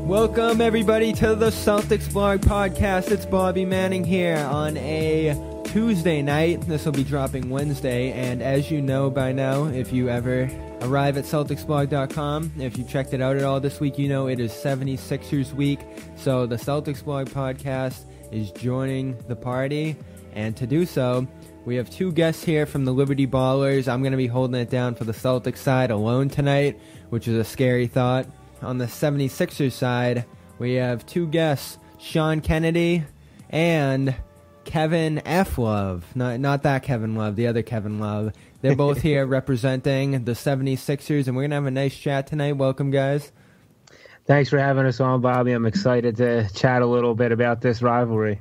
Welcome, everybody, to the Celtics Blog Podcast. It's Bobby Manning here on a Tuesday night. This will be dropping Wednesday, and as you know by now, if you ever arrive at CelticsBlog.com, if you checked it out at all this week, you know it is 76ers week, so the Celtics Blog Podcast is joining the party, and to do so, we have two guests here from the Liberty Ballers. I'm going to be holding it down for the Celtics side alone tonight, which is a scary thought. On the 76ers side, we have two guests, Sean Kennedy and Kevin F. Love. Not that Kevin Love, the other Kevin Love. They're both here representing the 76ers, and we're going to have a nice chat tonight. Welcome, guys. Thanks for having us on, Bobby. I'm excited to chat a little bit about this rivalry.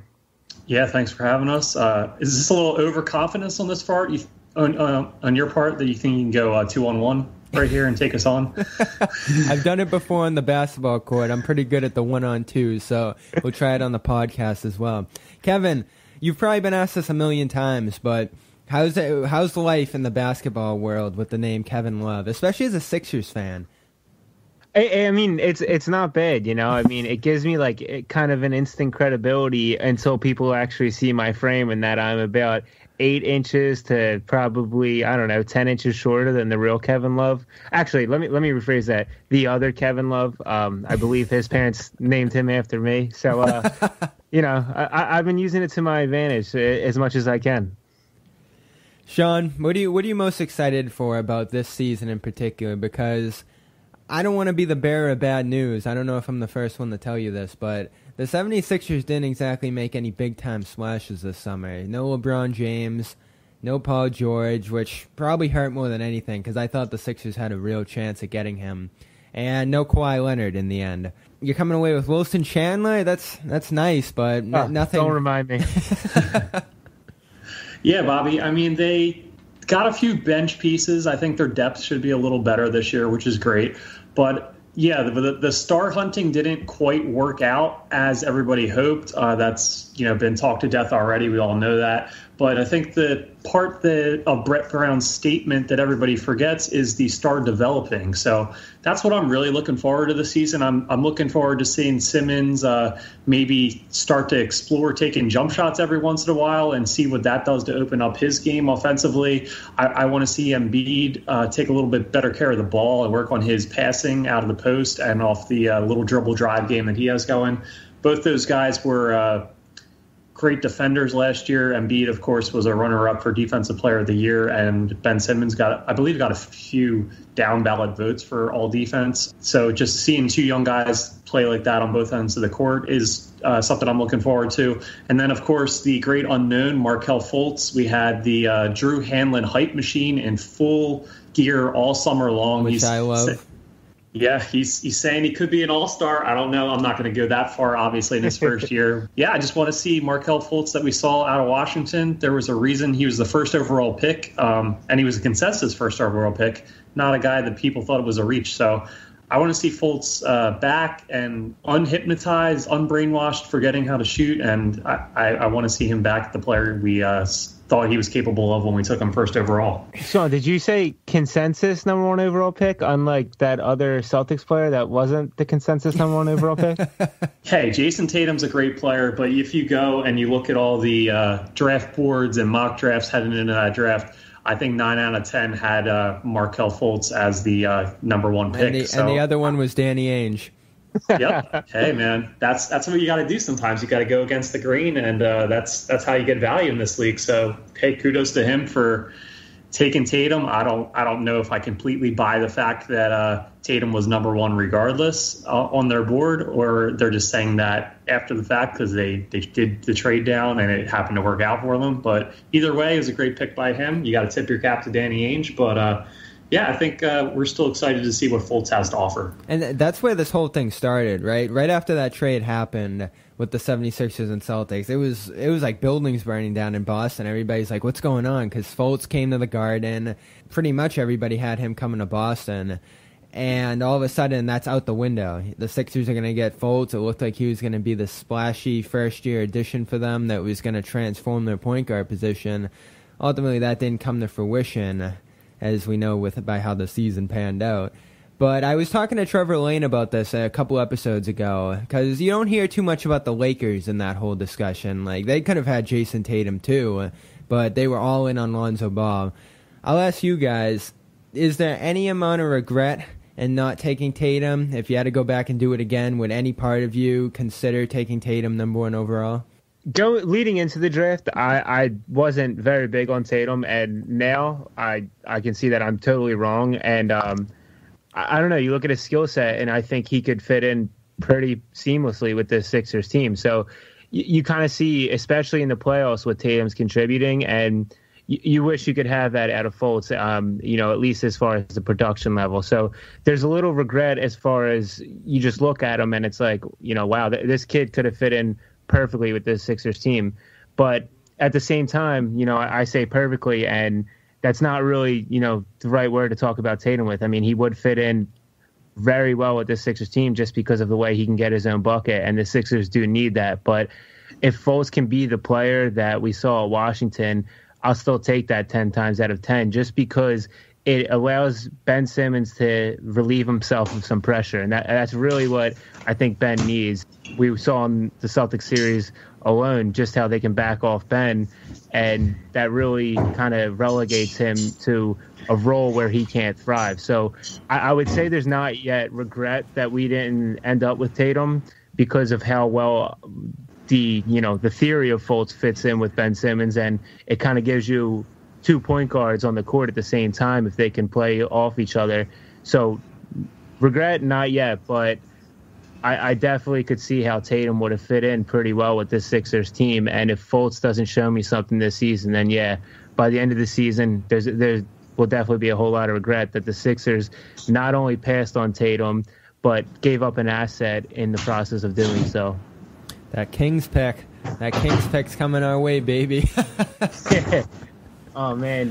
Yeah, thanks for having us. Is this a little overconfidence on this part, on your part, that you think you can go 2-on-1 right here and take us on? I've done it before on the basketball court. I'm pretty good at the 1-on-2, so we'll try it on the podcast as well. Kevin, you've probably been asked this a million times, but how's life in the basketball world with the name Kevin Love, especially as a Sixers fan? I mean, it's not bad, you know. I mean, it gives me kind of an instant credibility until people actually see my frame and that I'm about 8 inches to probably, 10 inches shorter than the real Kevin Love. Actually, let me rephrase that. The other Kevin Love, I believe his parents named him after me. So, I've been using it to my advantage as much as I can. Sean, what are you most excited for about this season in particular? Because I don't want to be the bearer of bad news. I don't know if I'm the first one to tell you this, but the 76ers didn't exactly make any big-time splashes this summer. No LeBron James, no Paul George, which probably hurt more than anything because I thought the Sixers had a real chance at getting him. And no Kawhi Leonard in the end. You're coming away with Wilson Chandler? That's nice, but nothing. Don't remind me. Yeah, Bobby. I mean, they got a few bench pieces. I think their depth should be a little better this year, which is great. But yeah, the star hunting didn't quite work out as everybody hoped. That's been talked to death already. We all know that. But I think the part of Brett Brown's statement that everybody forgets is the star developing. So that's what I'm really looking forward to this season. I'm looking forward to seeing Simmons maybe start to explore taking jump shots every once in a while and see what that does to open up his game offensively. I want to see Embiid take a little bit better care of the ball and work on his passing out of the post and off the little dribble drive game that he has going. Both those guys were great defenders last year. Embiid, of course, was a runner-up for Defensive Player of the Year, and Ben Simmons got a few down-ballot votes for all defense. So just seeing two young guys play like that on both ends of the court is something I'm looking forward to. And then, of course, the great unknown, Markelle Fultz. We had the Drew Hanlon hype machine in full gear all summer long. Which I love. Yeah, he's saying he could be an all-star. I don't know. I'm not going to go that far, obviously, in his first year. Yeah, I just want to see Markelle Fultz that we saw out of Washington. There was a reason he was the first overall pick, and he was a consensus first overall pick, not a guy that people thought was a reach. So I want to see Fultz back and unhypnotized, unbrainwashed, forgetting how to shoot, and I want to see him back, the player we thought he was capable of when we took him first overall. Sean, did you say consensus number 1 overall pick, unlike that other Celtics player that wasn't the consensus number 1 overall pick? Hey, Jayson Tatum's a great player, but if you go and you look at all the draft boards and mock drafts heading into that draft, I think 9 out of 10 had Markelle Fultz as the number 1 pick. And the other one was Danny Ainge. Yep. Hey, man, that's what you got to do sometimes. You got to go against the grain, and that's how you get value in this league. So, hey, kudos to him for taking Tatum. I don't know if I completely buy the fact that Tatum was number 1 regardless on their board, or they're just saying that after the fact because they did the trade down and it happened to work out for them. But either way, it was a great pick by him. You got to tip your cap to Danny Ainge, but yeah, I think we're still excited to see what Fultz has to offer. And that's where this whole thing started, right? Right after that trade happened with the 76ers and Celtics, it was like buildings burning down in Boston. Everybody's like, what's going on? Because Fultz came to the Garden. Pretty much everybody had him coming to Boston. And all of a sudden, that's out the window. The Sixers are going to get Fultz. It looked like he was going to be the splashy first-year addition for them that was going to transform their point guard position. Ultimately, that didn't come to fruition, as we know by how the season panned out. But I was talking to Trevor Lane about this a couple episodes ago, because you don't hear too much about the Lakers in that whole discussion. Like, they could have had Jayson Tatum too, but they were all in on Lonzo Ball. I'll ask you guys, is there any amount of regret in not taking Tatum? If you had to go back and do it again, would any part of you consider taking Tatum number 1 overall? Leading into the draft, I wasn't very big on Tatum, and now I can see that I'm totally wrong. And I don't know. You look at his skill set, and I think he could fit in pretty seamlessly with this Sixers team. So you kind of see, especially in the playoffs, what Tatum's contributing, and you wish you could have that out of Fultz, at least as far as the production level. So there's a little regret as far as you just look at him, and it's like, wow, this kid could have fit in perfectly with this Sixers team. But at the same time, I say perfectly, and that's not really, the right word to talk about Tatum with. I mean, he would fit in very well with this Sixers team just because of the way he can get his own bucket, and the Sixers do need that. But if Fultz can be the player that we saw at Washington, I'll still take that 10 times out of 10 just because it allows Ben Simmons to relieve himself of some pressure. And that's really what I think Ben needs. We saw in the Celtics series alone just how they can back off Ben, and that really kind of relegates him to a role where he can't thrive. So I would say there's not yet regret that we didn't end up with Tatum because of how well the theory of Fultz fits in with Ben Simmons, and it kind of gives you 2 point guards on the court at the same time if they can play off each other. So regret, not yet, but I definitely could see how Tatum would have fit in pretty well with this Sixers team. And if Fultz doesn't show me something this season, then yeah, by the end of the season, there will definitely be a whole lot of regret that the Sixers not only passed on Tatum, but gave up an asset in the process of doing so. That Kings pick's coming our way, baby. Oh man,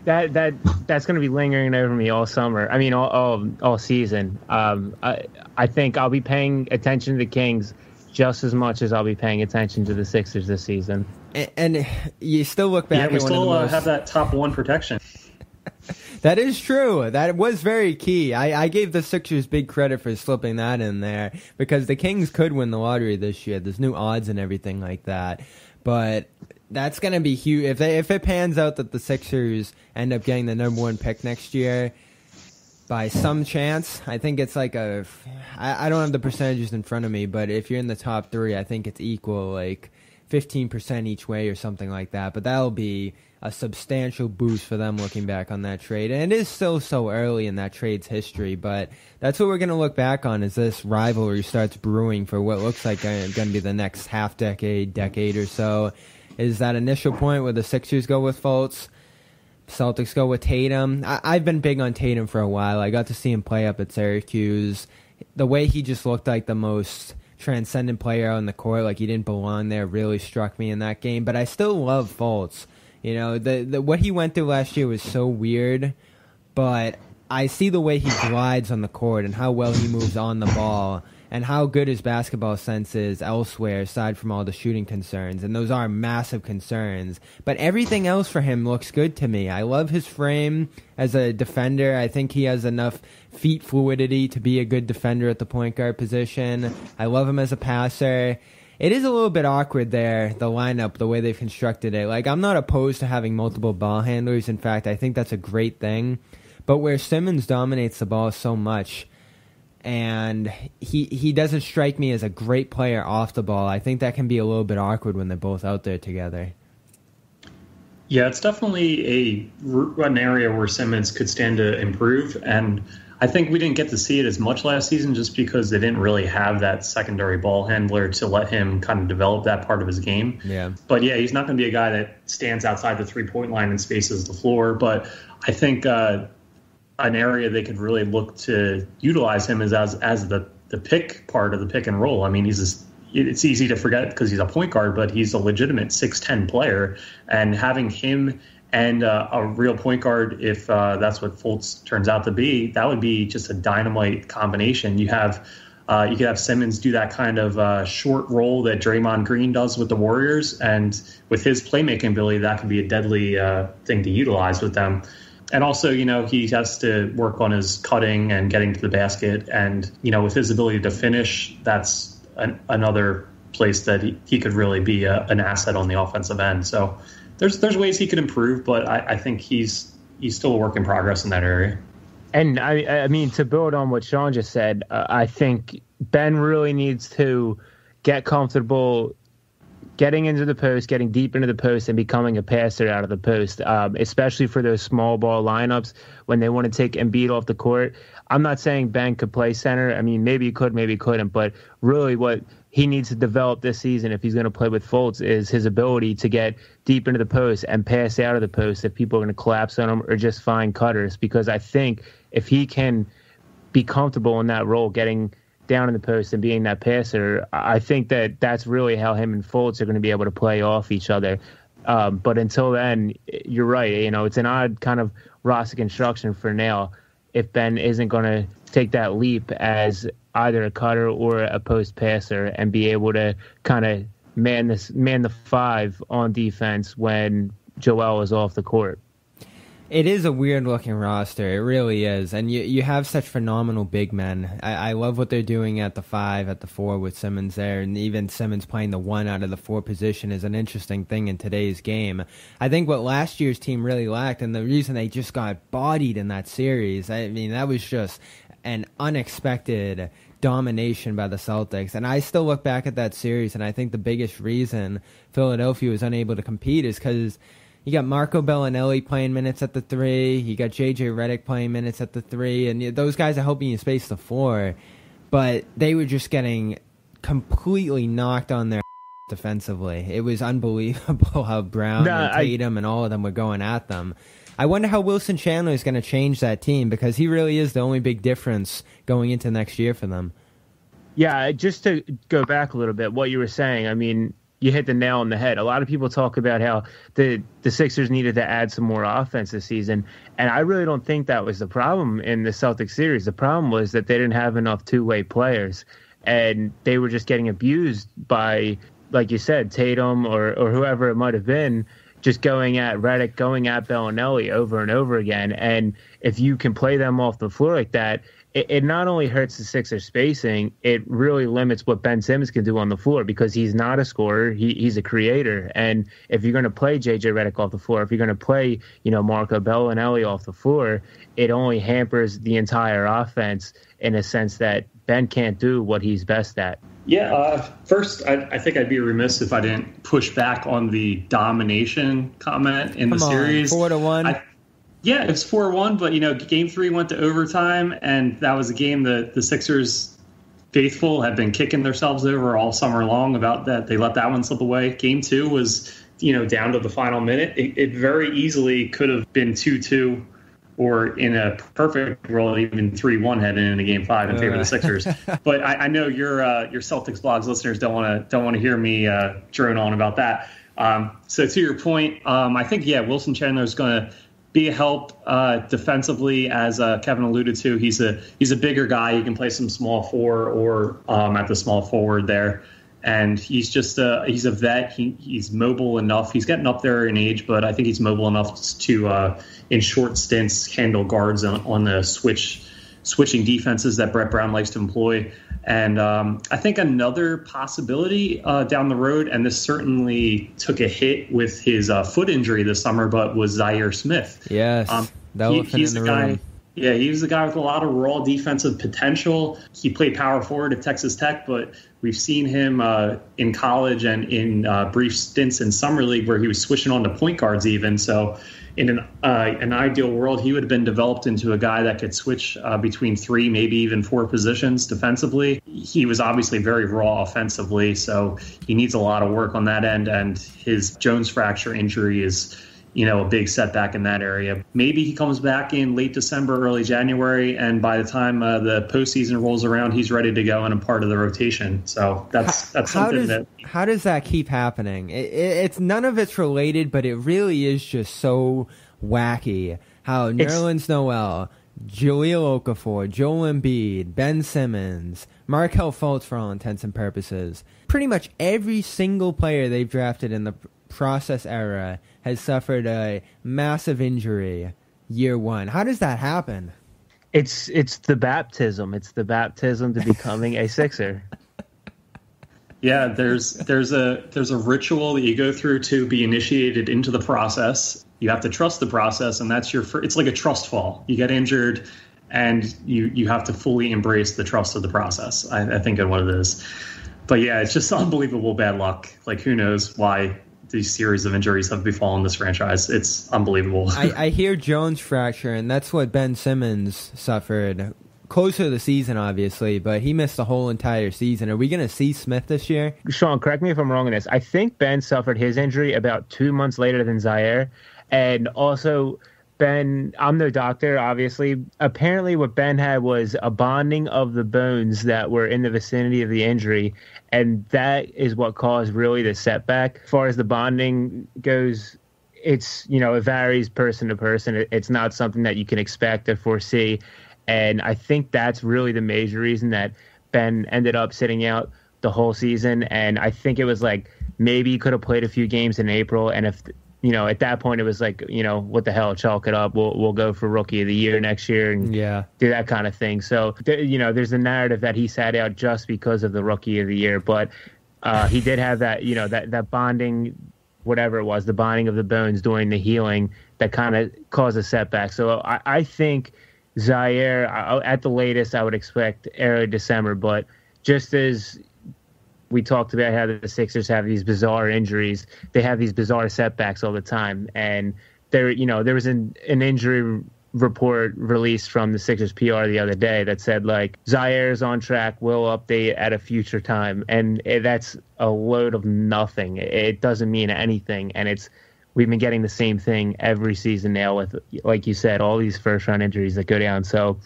that's going to be lingering over me all summer. I mean, all season. I think I'll be paying attention to the Kings just as much as I'll be paying attention to the Sixers this season. And you still look back. Yeah, we still have that top 1 protection. That is true. That was very key. I gave the Sixers big credit for slipping that in there because the Kings could win the lottery this year. There's new odds and everything like that. But that's going to be huge. If it pans out that the Sixers end up getting the number 1 pick next year, by some chance, I think it's like I don't have the percentages in front of me, but if you're in the top 3, I think it's equal, like 15% each way or something like that. But that'll be a substantial boost for them looking back on that trade. And it is still so early in that trade's history, but that's what we're going to look back on as this rivalry starts brewing for what looks like going to be the next decade or so. Is that initial point where the Sixers go with Fultz, Celtics go with Tatum. I've been big on Tatum for a while. I got to see him play up at Syracuse. The way he just looked like the most transcendent player on the court, like he didn't belong there, really struck me in that game. But I still love Fultz. The what he went through last year was so weird, but I see the way he glides on the court and how well he moves on the ball and how good his basketball sense is elsewhere aside from all the shooting concerns. And those are massive concerns. But everything else for him looks good to me. I love his frame as a defender. I think he has enough feet fluidity to be a good defender at the point guard position. I love him as a passer. It is a little bit awkward there, the lineup, the way they've constructed it. Like, I'm not opposed to having multiple ball handlers. In fact, I think that's a great thing. But where Simmons dominates the ball so much, and he doesn't strike me as a great player off the ball, I think that can be a little bit awkward when they're both out there together. Yeah, it's definitely an area where Simmons could stand to improve, and I think we didn't get to see it as much last season just because they didn't really have that secondary ball handler to let him kind of develop that part of his game. Yeah. But yeah, he's not going to be a guy that stands outside the 3-point line and spaces the floor. But I think an area they could really look to utilize him is as the pick part of the pick and roll. I mean, it's easy to forget because he's a point guard, but he's a legitimate 6'10" player, and having him and a real point guard, if that's what Fultz turns out to be, that would be just a dynamite combination. You could have Simmons do that kind of short roll that Draymond Green does with the Warriors, and with his playmaking ability, that could be a deadly thing to utilize with them. And also, he has to work on his cutting and getting to the basket. And, with his ability to finish, that's another place that he could really be an asset on the offensive end. So there's ways he could improve, but I think he's still a work in progress in that area. And I mean, to build on what Sean just said, I think Ben really needs to get comfortable getting into the post, getting deep into the post, and becoming a passer out of the post, especially for those small ball lineups when they want to take Embiid off the court. I'm not saying Ben could play center. I mean, maybe he could, maybe he couldn't. But really what he needs to develop this season, if he's going to play with Fultz, is his ability to get deep into the post and pass out of the post if people are going to collapse on him or just find cutters. Because I think if he can be comfortable in that role, getting down in the post and being that passer, I think that's really how him and Fultz are going to be able to play off each other. But until then, you're right. It's an odd kind of roster construction for now if Ben isn't going to take that leap as either a cutter or a post passer and be able to kind of man the five on defense when Joel is off the court. It is a weird-looking roster. It really is. And you have such phenomenal big men. I love what they're doing at the 5, at the 4 with Simmons there. And even Simmons playing the 1 out of the 4 position is an interesting thing in today's game. I think what last year's team really lacked, and the reason they just got bodied in that series, I mean, that was just an unexpected domination by the Celtics. And I still look back at that series, and I think the biggest reason Philadelphia was unable to compete is because you got Marco Bellinelli playing minutes at the 3. You got J.J. Redick playing minutes at the 3. And those guys are helping you space the floor. But they were just getting completely knocked on their defensively. It was unbelievable how Brown and Tatum and all of them were going at them. I wonder how Wilson Chandler is going to change that team, because he really is the only big difference going into next year for them. Yeah, just to go back a little bit, what you were saying, I mean, you hit the nail on the head. A lot of people talk about how the Sixers needed to add some more offense this season, and I really don't think that was the problem in the Celtics series. The problem was that they didn't have enough two-way players, and they were just getting abused by, like you said, Tatum or whoever it might have been, just going at Redick, going at Bellinelli over and over again. And if you can play them off the floor like that, it not only hurts the Sixers spacing, it really limits what Ben Simmons can do on the floor, because he's not a scorer, he's a creator. And if you're going to play J.J. Redick off the floor, if you're going to play, Marco Bellinelli off the floor, it only hampers the entire offense in a sense that Ben can't do what he's best at. Yeah, first, I think I'd be remiss if I didn't push back on the domination comment in the series. 4-1. Yeah, it's 4-1, but, Game 3 went to overtime, and that was a game that the Sixers faithful have been kicking themselves over all summer long about that. They let that one slip away. Game 2 was, down to the final minute. It very easily could have been 2-2, or in a perfect world, even 3-1 heading into Game 5 in favor of the Sixers. But I know your Celtics blogs listeners don't want to hear me drone on about that. So to your point, I think Wilson Chandler is going to be a help defensively, as Kevin alluded to. He's a bigger guy. He can play some small 4 or at the small forward there. And he's just he's a vet. He's mobile enough. He's getting up there in age, but I think he's mobile enough to, in short stints, handle guards on the switching defenses that Brett Brown likes to employ. And I think another possibility down the road, and this certainly took a hit with his foot injury this summer, but was Zhaire Smith. Yes, he's the guy. Yeah, he was the guy with a lot of raw defensive potential. He played power forward at Texas Tech, but we've seen him in college and in brief stints in summer league where he was switching on to point guards even. So in an ideal world, he would have been developed into a guy that could switch between 3, maybe even 4 positions defensively. He was obviously very raw offensively, so he needs a lot of work on that end, and his Jones fracture injury is a big setback in that area. Maybe he comes back in late December, early January, and by the time the postseason rolls around, he's ready to go and a part of the rotation. So that's something How does that keep happening? It's none of it's related, but it really is just so wacky. How Nerlens Noel, Jahlil Okafor, Joel Embiid, Ben Simmons, Markelle Fultz for all intents and purposes, pretty much every single player they've drafted in the process era has suffered a massive injury year one. How does that happen? It's the baptism. It's the baptism to becoming a Sixer. Yeah, there's a ritual that you go through to be initiated into the process. You have to trust the process, and that's it's like a trust fall. You get injured, and you have to fully embrace the trust of the process. I think of what it is. But yeah, it's just unbelievable bad luck. Like, who knows why these series of injuries have befallen this franchise. It's unbelievable. I hear Jones fracture, and that's what Ben Simmons suffered closer to the season, obviously, but he missed the whole entire season. Are we going to see Smith this year? Sean, correct me if I'm wrong on this. I think Ben suffered his injury about 2 months later than Zhaire. And also, Ben, I'm no doctor, obviously. Apparently what Ben had was a bonding of the bones that were in the vicinity of the injury, and that is what caused really the setback. As far as the bonding goes, it's, it varies person to person. It's not something that you can expect or foresee, and I think that's really the major reason that Ben ended up sitting out the whole season, and I think it was like maybe he could have played a few games in April, and if at that point it was like, what the hell, chalk it up. We'll go for Rookie of the Year next year and do that kind of thing. So, there's a narrative that he sat out just because of the Rookie of the Year. But he did have that, that bonding, whatever it was, the bonding of the bones during the healing that kind of caused a setback. So I think Zhaire, at the latest, I would expect early December. But just as we talked about how the Sixers have these bizarre injuries, they have these bizarre setbacks all the time. And there was an injury report released from the Sixers PR the other day that said, like, Zaire's on track, we'll update at a future time. And that's a load of nothing. It doesn't mean anything. And we've been getting the same thing every season now with, like you said, all these first-round injuries that go down. So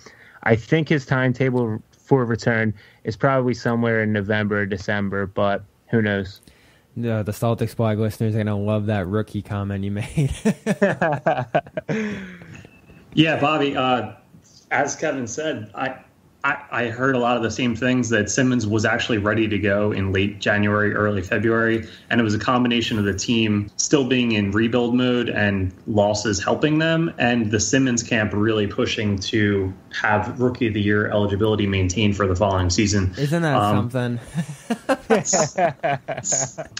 I think his timetable for return is probably somewhere in November or December, but who knows? The Celtics blog listeners are going to love that rookie comment you made. Yeah, Bobby, as Kevin said, I heard a lot of the same things, that Simmons was actually ready to go in late January, early February, and it was a combination of the team still being in rebuild mode and losses helping them, and the Simmons camp really pushing to have Rookie of the Year eligibility maintained for the following season. Isn't that something?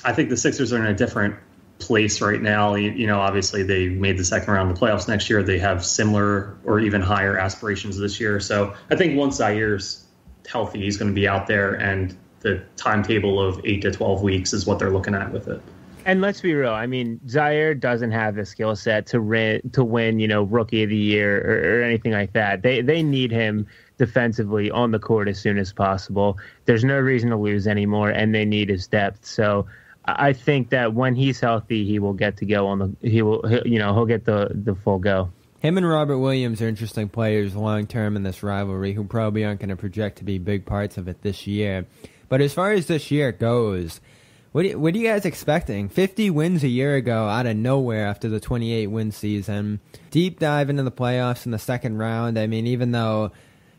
I think the Sixers are in a different place right now. Obviously they made the second round of the playoffs next year. They have similar or even higher aspirations this year. So I think once Zaire's healthy, he's going to be out there, and the timetable of 8 to 12 weeks is what they're looking at with it. And let's be real. I mean, Zhaire doesn't have the skill set to win, Rookie of the Year or anything like that. They need him defensively on the court as soon as possible. There's no reason to lose anymore, and they need his depth. So I think that when he's healthy, he will get to go he'll get the full go. Him and Robert Williams are interesting players long term in this rivalry, who probably aren't going to project to be big parts of it this year. But as far as this year goes, what are you guys expecting? 50 wins a year ago out of nowhere after the 28-win season. Deep dive into the playoffs in the second round. I mean, even though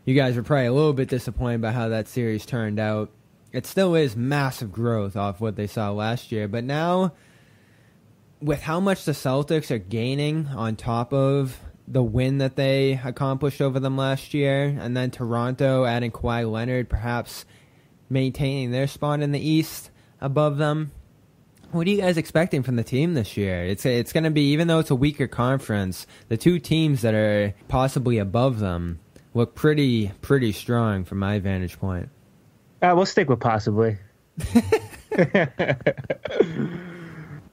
you guys were probably a little bit disappointed by how that series turned out, it still is massive growth off what they saw last year. But now, with how much the Celtics are gaining on top of the win that they accomplished over them last year, and then Toronto adding Kawhi Leonard, perhaps maintaining their spot in the East above them, what are you guys expecting from the team this year? It's going to be, even though it's a weaker conference, the two teams that are possibly above them look pretty strong from my vantage point. We'll stick with possibly.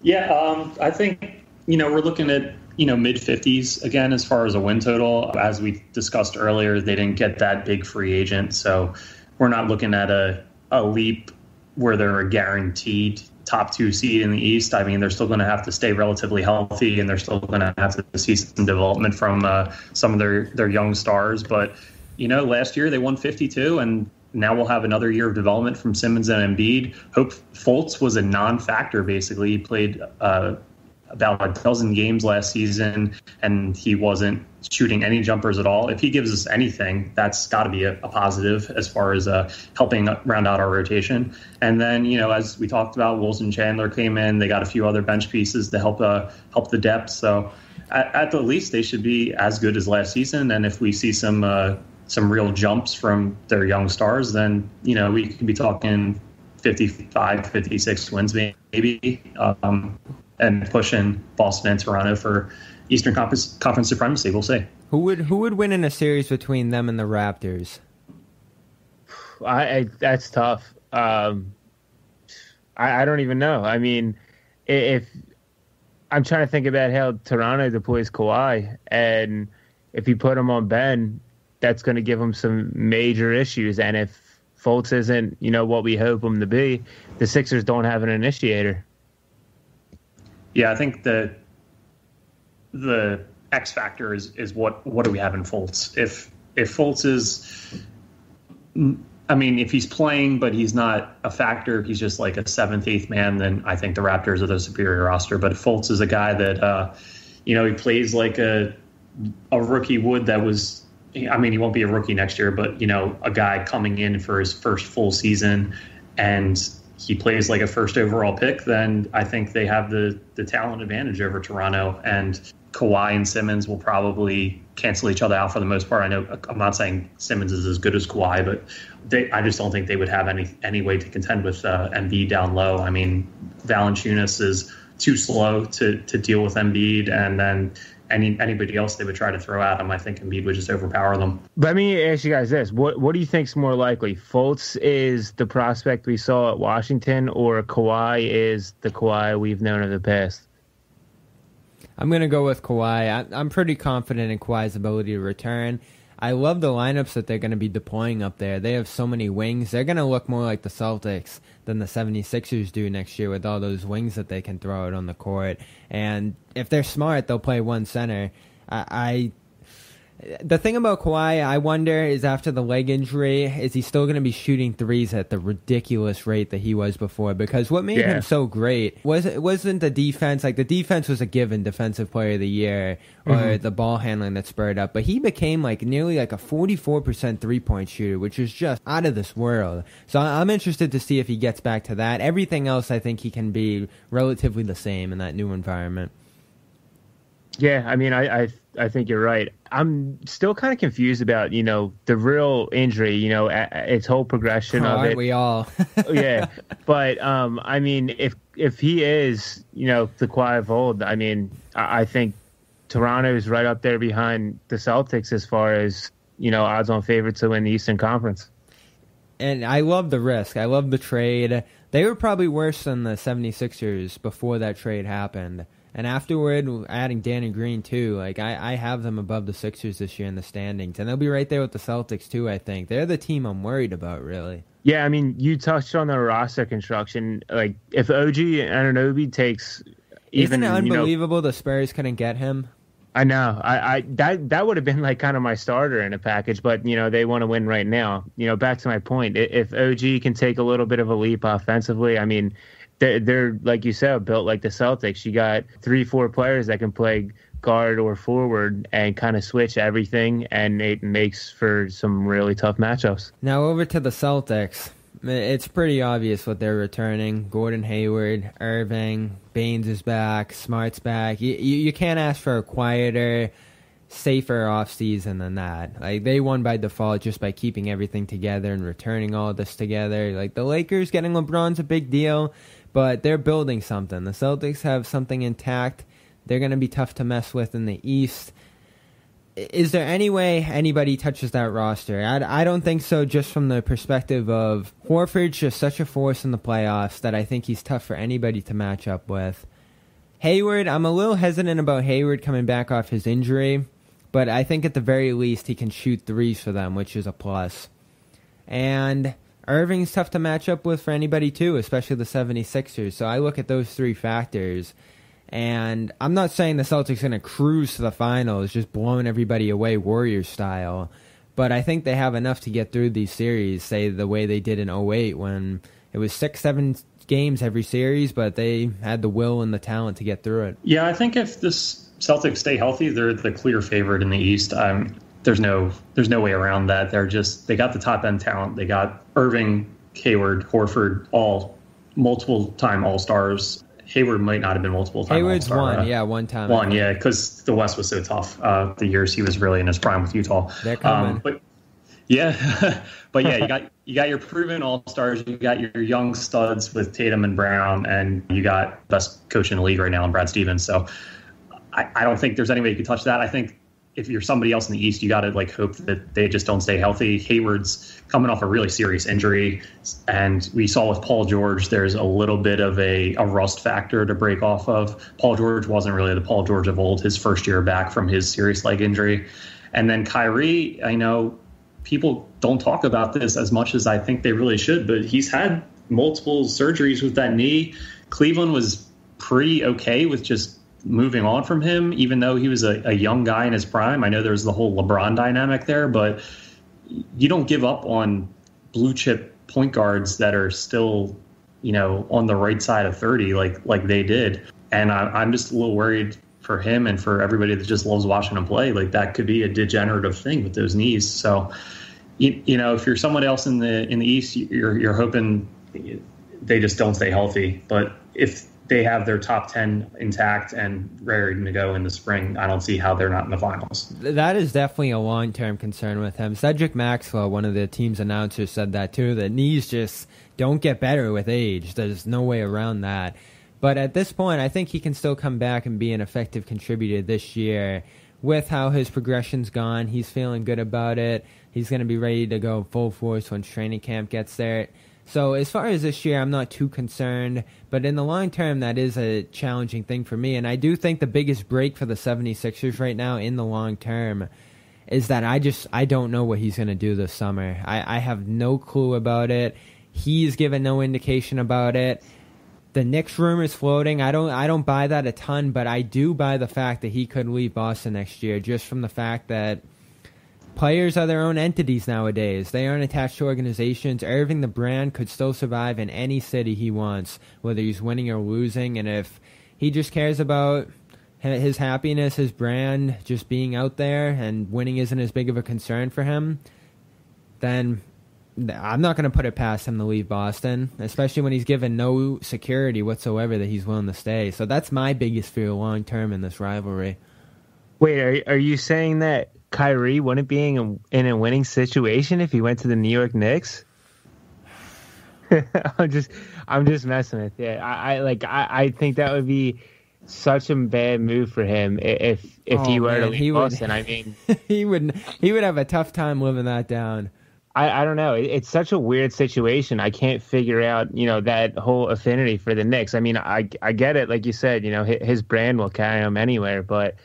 Yeah, I think, we're looking at, mid-50s again as far as a win total. As we discussed earlier, they didn't get that big free agent, so we're not looking at a leap where they're a guaranteed top 2 seed in the East. I mean, they're still going to have to stay relatively healthy, and they're still going to have to see some development from some of their young stars. But, last year they won 52, and now we'll have another year of development from Simmons and Embiid. Fultz was a non-factor, basically. He played about a dozen games last season, and he wasn't shooting any jumpers at all. If he gives us anything, that's got to be a positive as far as helping round out our rotation. And then, as we talked about, Wilson Chandler came in. They got a few other bench pieces to help the depth. So at the least, they should be as good as last season. And if we see some real jumps from their young stars, then, we could be talking 55, 56 wins maybe, and pushing Boston and Toronto for Eastern Conference supremacy. We'll see. Who would win in a series between them and the Raptors? That's tough. I don't even know. I mean, if I'm trying to think about how Toronto deploys Kawhi, and if you put him on Ben, that's going to give him some major issues. And if Fultz isn't, what we hope him to be, the Sixers don't have an initiator. Yeah, I think the X factor is what do we have in Fultz? If Fultz is, if he's playing but he's not a factor, he's just like a seventh, eighth man, then I think the Raptors are the superior roster. But if Fultz is a guy that, he plays like a rookie would, that was, he won't be a rookie next year, but, a guy coming in for his first full season and he plays like a first overall pick, then I think they have the talent advantage over Toronto. And Kawhi and Simmons will probably cancel each other out for the most part. I know I'm not saying Simmons is as good as Kawhi, but I just don't think they would have any way to contend with Embiid down low. I mean, Valanciunas is too slow to deal with Embiid, and then anybody else they would try to throw at him, I think Embiid would just overpower them. Let me ask you guys this. What do you think's more likely? Fultz is the prospect we saw at Washington, or Kawhi is the Kawhi we've known in the past? I'm going to go with Kawhi. I'm pretty confident in Kawhi's ability to return. I love the lineups that they're going to be deploying up there. They have so many wings. They're going to look more like the Celtics than the 76ers do next year with all those wings that they can throw out on the court. And if they're smart, they'll play one center. The thing about Kawhi, I wonder, is after the leg injury, is he still going to be shooting threes at the ridiculous rate that he was before? Because what made him so great wasn't the defense. Like, the defense was a given, defensive player of the year, or the ball handling that spurred up. But he became nearly a 44% three-point shooter, which is just out of this world. So I'm interested to see if he gets back to that. Everything else, I think he can be relatively the same in that new environment. Yeah, I think you're right. I'm still kind of confused about, the real injury, its whole progression of it. Aren't we all? Yeah. But, if he is, the Kawhi of old, I think Toronto is right up there behind the Celtics as far as, odds on favorites to win the Eastern Conference. And I love the risk. I love the trade. They were probably worse than the 76ers before that trade happened. And afterward, adding Danny Green, too. I have them above the Sixers this year in the standings. And they'll be right there with the Celtics, too, I think. They're the team I'm worried about, really. Yeah, you touched on the roster construction. If OG Anunoby takes even... Isn't it unbelievable the Spurs couldn't get him? I know. That would have been kind of my starter in a package, but, they want to win right now. Back to my point. If OG can take a little bit of a leap offensively, they're, like you said, built like the Celtics. You got 3-4 players that can play guard or forward and kind of switch everything, and it makes for some really tough matchups. Now over to the Celtics. It's pretty obvious what they're returning. Gordon Hayward, Irving, Baines is back, Smart's back. You can't ask for a quieter, safer offseason than that. They won by default just by keeping everything together and returning all this together. The Lakers getting LeBron's a big deal, but they're building something. The Celtics have something intact. They're going to be tough to mess with in the East. Is there any way anybody touches that roster? I don't think so, just from the perspective of Horford's just such a force in the playoffs that I think he's tough for anybody to match up with. Hayward, I'm a little hesitant about Hayward coming back off his injury, but I think at the very least he can shoot threes for them, which is a plus. And Irving's tough to match up with for anybody too, especially the 76ers. So I look at those three factors, and I'm not saying the Celtics are going to cruise to the finals, just blowing everybody away Warriors style, but I think they have enough to get through these series, say the way they did in 2008 when it was 6-7 games every series, but they had the will and the talent to get through it. Yeah, I think if the Celtics stay healthy, they're the clear favorite in the East. There's no way around that. They got the top end talent. They got Irving, Hayward, Horford, all multiple time All-Stars. Hayward might not have been multiple times. Hayward's one time. One, yeah, because the West was so tough. The years he was really in his prime with Utah. They're coming. But yeah, you got your proven all-stars, you got your young studs with Tatum and Brown, and you got best coach in the league right now in Brad Stevens. So I don't think there's any way you could touch that. I think if you're somebody else in the East, you got to hope that they just don't stay healthy. Hayward's coming off a really serious injury, and we saw with Paul George, there's a little bit of a rust factor to break off of. Paul George wasn't really the Paul George of old, his first year back from his serious leg injury. And then Kyrie, I know people don't talk about this as much as I think they really should, but he's had multiple surgeries with that knee. Cleveland was pretty okay with just moving on from him, even though he was a young guy in his prime. I know there's the whole LeBron dynamic there, but you don't give up on blue chip point guards that are still, on the right side of 30 like they did. And I'm just a little worried for him and for everybody that just loves watching him play. That could be a degenerative thing with those knees. So, if you're someone else in the East, you're hoping they just don't stay healthy. But if they have their top 10 intact and ready to go in the spring, I don't see how they're not in the finals. That is definitely a long-term concern with him. Cedric Maxwell, one of the team's announcers, said that too, that knees just don't get better with age. There's no way around that. But at this point, I think he can still come back and be an effective contributor this year. With how his progression's gone, he's feeling good about it. He's going to be ready to go full force once training camp gets there. So as far as this year, I'm not too concerned. But in the long term, that is a challenging thing for me. And I do think the biggest break for the 76ers right now in the long term is that I don't know what he's going to do this summer. I have no clue about it. He's given no indication about it. The Knicks rumor's floating. I don't buy that a ton, but I do buy the fact that he could leave Boston next year, just from the fact that players are their own entities nowadays. They aren't attached to organizations. Irving, the brand, could still survive in any city he wants, whether he's winning or losing. And if he just cares about his happiness, his brand, just being out there, and winning isn't as big of a concern for him, then I'm not going to put it past him to leave Boston, especially when he's given no security whatsoever that he's willing to stay. So that's my biggest fear long term in this rivalry. Wait, are you saying that Kyrie wouldn't be in a winning situation if he went to the New York Knicks? I'm just messing with you. I think that would be such a bad move for him if he were to leave Boston. I mean, he would have a tough time living that down. I don't know. It's such a weird situation. I can't figure out, that whole affinity for the Knicks. I mean, I get it. Like you said, his brand will carry him anywhere. But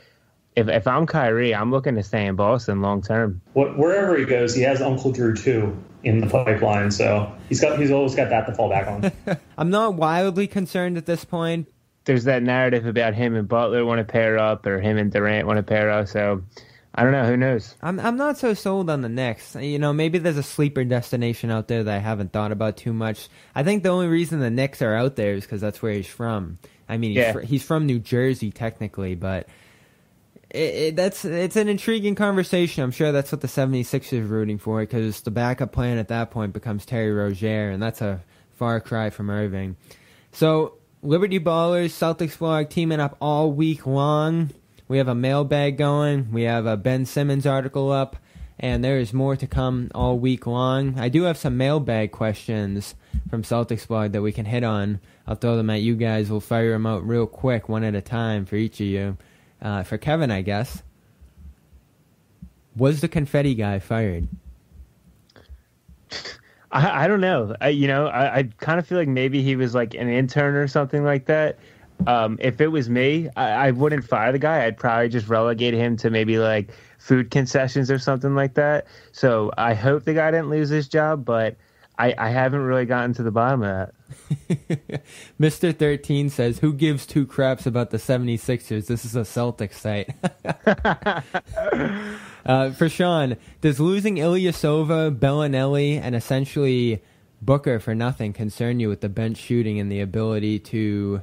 if I'm Kyrie, I'm looking to stay in Boston long term. Wherever he goes, he has Uncle Drew too in the pipeline. So he's always got that to fall back on. I'm not wildly concerned at this point. There's that narrative about him and Butler want to pair up, or him and Durant want to pair up. So I don't know. Who knows? I'm not so sold on the Knicks. Maybe there's a sleeper destination out there that I haven't thought about too much. I think the only reason the Knicks are out there is because that's where he's from. I mean, he's from New Jersey technically, but it's an intriguing conversation. I'm sure that's what the 76ers are rooting for, because the backup plan at that point becomes Terry Rozier, and that's a far cry from Irving. So, Liberty Ballers, Celtics blog teaming up all week long. We have a mailbag going. We have a Ben Simmons article up, and there is more to come all week long. I do have some mailbag questions from Celtics blog that we can hit on. I'll throw them at you guys. We'll fire them out real quick, one at a time for each of you. For Kevin, I guess. Was the confetti guy fired? I don't know. I kind of feel like maybe he was like an intern or something like that. If it was me, I wouldn't fire the guy. I'd probably just relegate him to maybe like food concessions or something like that. So I hope the guy didn't lose his job, but I haven't really gotten to the bottom of that. Mr. 13 says, who gives two craps about the 76ers? This is a Celtics site. For Sean, does losing Ilyasova, Bellinelli, and essentially Booker for nothing concern you with the bench shooting and the ability to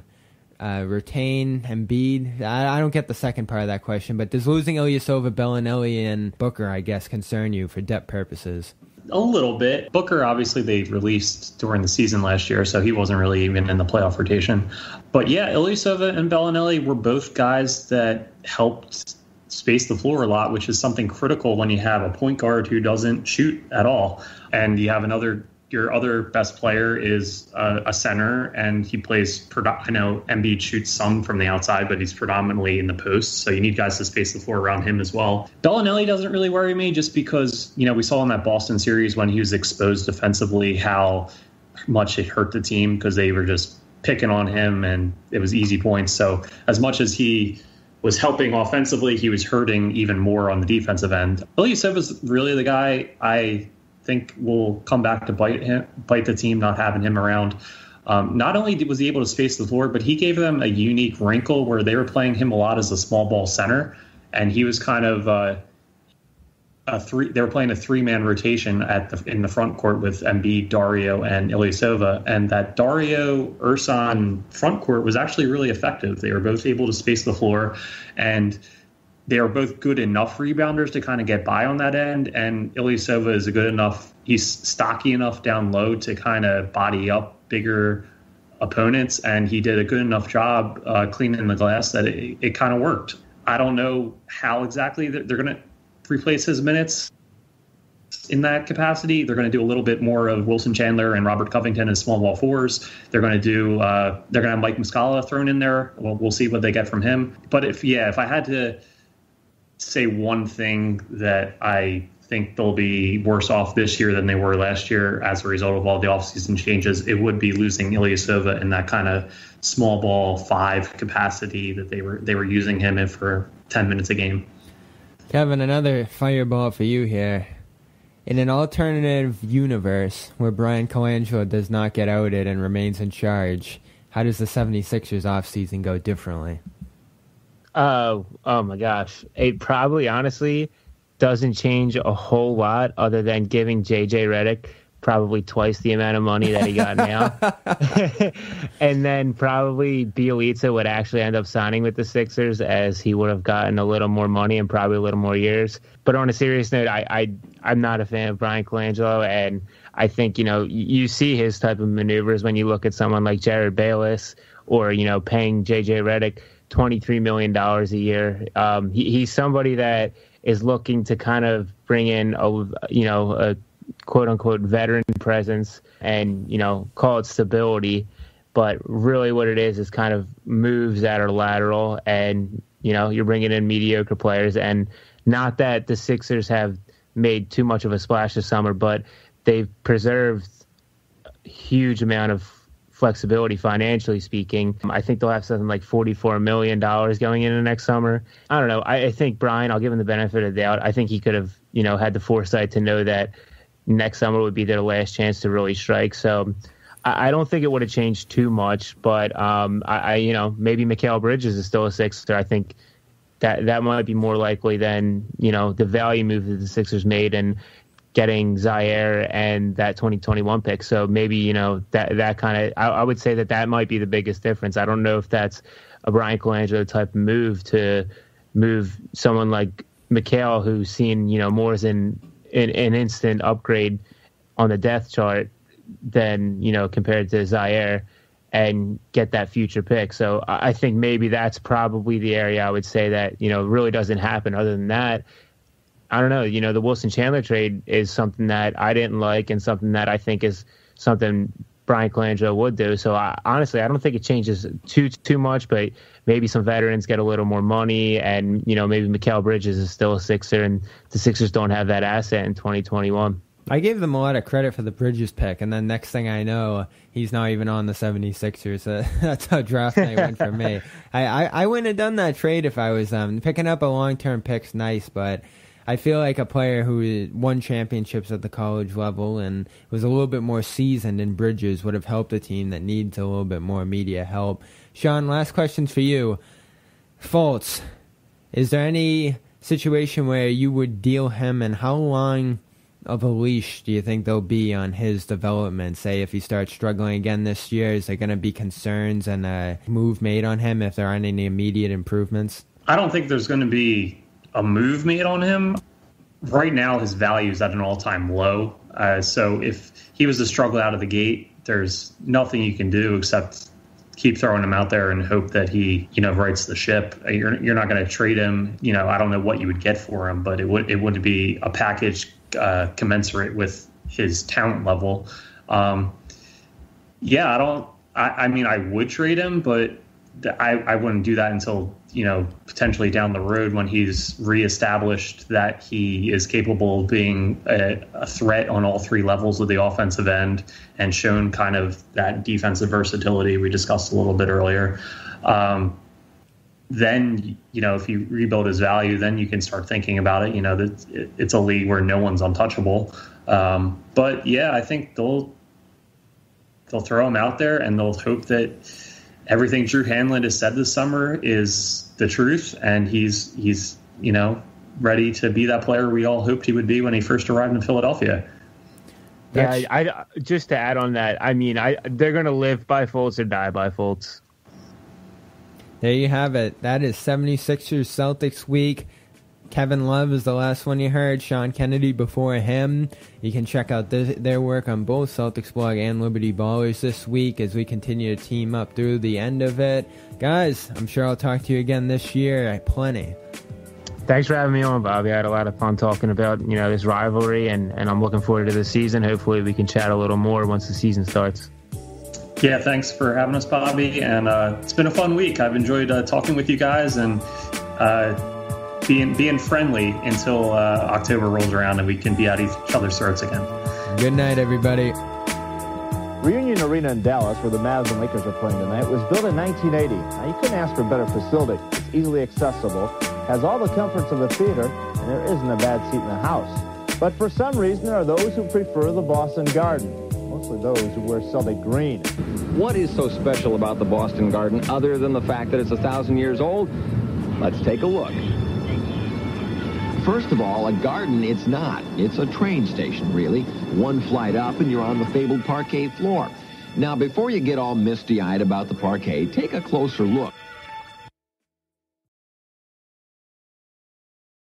retain Embiid? I don't get the second part of that question, but does losing Ilyasova, Bellinelli, and Booker, I guess, concern you for depth purposes? A little bit. Booker, obviously, they released during the season last year, so he wasn't really even in the playoff rotation. But yeah, Ilyasova and Bellinelli were both guys that helped space the floor a lot, which is something critical when you have a point guard who doesn't shoot at all. And you have your other best player is a center, and he plays, I know Embiid shoots some from the outside, but he's predominantly in the post, so you need guys to space the floor around him as well. Bellinelli doesn't really worry me just because, we saw in that Boston series when he was exposed defensively how much it hurt the team because they were just picking on him and it was easy points. So as much as he was helping offensively, he was hurting even more on the defensive end. Ilyasova is really the guy I think will come back to bite the team, not having him around. Not only was he able to space the floor, but he gave them a unique wrinkle where they were playing him a lot as a small ball center, and he was kind of they were playing a 3-man rotation in the front court with Embiid, Dario, and Ilyasova, and that Dario Ersan front court was actually really effective. They were both able to space the floor, and they are both good enough rebounders to kind of get by on that end, and Ilyasova is he's stocky enough down low to kind of body up bigger opponents, and he did a good enough job cleaning the glass that it kind of worked. I don't know how exactly they're going to replace his minutes in that capacity. They're going to do a little bit more of Wilson Chandler and Robert Covington as small ball fours. They're going to have Mike Muscala thrown in there. We'll see what they get from him. But if I had to say one thing that I think they'll be worse off this year than they were last year as a result of all the offseason changes, it would be losing Ilyasova in that kind of small ball 5 capacity that they were using him in for 10 minutes a game. Kevin, another fireball for you here. In an alternative universe where Brian Colangelo does not get outed and remains in charge, how does the 76ers offseason go differently? Oh my gosh. It probably honestly doesn't change a whole lot other than giving JJ Redick probably twice the amount of money that he got now. And then probably Bielitsa would actually end up signing with the Sixers as he would have gotten a little more money and probably a little more years. But on a serious note, I'm not a fan of Brian Colangelo, and I think, you see his type of maneuvers when you look at someone like Jared Bayless or, paying JJ Redick $23 million a year. He's somebody that is looking to kind of bring in a quote unquote veteran presence and, call it stability. But really what it is kind of moves that are lateral, and, you're bringing in mediocre players. And not that the Sixers have made too much of a splash this summer, but they've preserved a huge amount of flexibility financially speaking. I think they'll have something like $44 million going into next summer. I don't know. I think Brian, I'll give him the benefit of the doubt. I think he could have, had the foresight to know that next summer would be their last chance to really strike. So I don't think it would have changed too much, but maybe Mikal Bridges is still a Sixer. I think that might be more likely than, the value move that the Sixers made and getting Zhaire and that 2021 pick. So maybe, that kind of, I would say that might be the biggest difference. I don't know if that's a Brian Colangelo type of move to move someone like Mikal, who's seen, more as an instant upgrade on the depth chart than, compared to Zhaire, and get that future pick. So I think maybe that's probably the area I would say that, really doesn't happen. Other than that, I don't know. The Wilson Chandler trade is something that I didn't like and something that I think is something Brian Colangelo would do. So honestly, I don't think it changes too much, but maybe some veterans get a little more money, and, maybe Mikal Bridges is still a Sixer and the Sixers don't have that asset in 2021. I gave them a lot of credit for the Bridges pick, and then next thing I know, he's not even on the 76ers. That's how draft night went for me. I wouldn't have done that trade if I was picking up a long-term pick's nice, but I feel like a player who won championships at the college level and was a little bit more seasoned in Bridges would have helped a team that needs a little bit more media help. Sean, last questions for you. Fultz, is there any situation where you would deal him, and how long of a leash do you think there'll be on his development? Say if he starts struggling again this year, is there going to be concerns and a move made on him if there aren't any immediate improvements? I don't think there's going to be a move made on him. Right now, his value is at an all-time low. So if he was to struggle out of the gate, there's nothing you can do except keep throwing him out there and hope that he, rights the ship. You're not going to trade him. I don't know what you would get for him, but it would be a package commensurate with his talent level. I would trade him, but I wouldn't do that until, potentially down the road when he's reestablished that he is capable of being a threat on all three levels of the offensive end and shown kind of that defensive versatility we discussed a little bit earlier. Then, if you rebuild his value, then you can start thinking about it. That it's a league where no one's untouchable. But yeah, I think they'll throw him out there and they'll hope that everything Drew Hanlon has said this summer is the truth, and he's ready to be that player we all hoped he would be when he first arrived in Philadelphia. Yeah, I just to add on that, they're going to live by Fultz or die by Fultz. There you have it. That is 76ers Celtics week. Kevin Love is the last one you heard. Sean Kennedy before him. You can check out their work on both Celtics Blog and Liberty Ballers this week as we continue to team up through the end of it. Guys, I'm sure I'll talk to you again this year. Plenty. Thanks for having me on, Bobby. I had a lot of fun talking about this rivalry, and I'm looking forward to the season. Hopefully we can chat a little more once the season starts. Yeah, thanks for having us, Bobby. And it's been a fun week. I've enjoyed talking with you guys and being friendly until October rolls around and we can be at each other's throats again. Good night, everybody. Reunion Arena in Dallas, where the Mavs and Lakers are playing tonight, was built in 1980. Now, you couldn't ask for a better facility. It's easily accessible, has all the comforts of a theater, and there isn't a bad seat in the house. But for some reason, there are those who prefer the Boston Garden, mostly those who wear Celtic green. What is so special about the Boston Garden other than the fact that it's 1,000 years old? Let's take a look. First of all, a garden it's not. It's a train station, really. One flight up and you're on the fabled parquet floor. Now, before you get all misty-eyed about the parquet, take a closer look.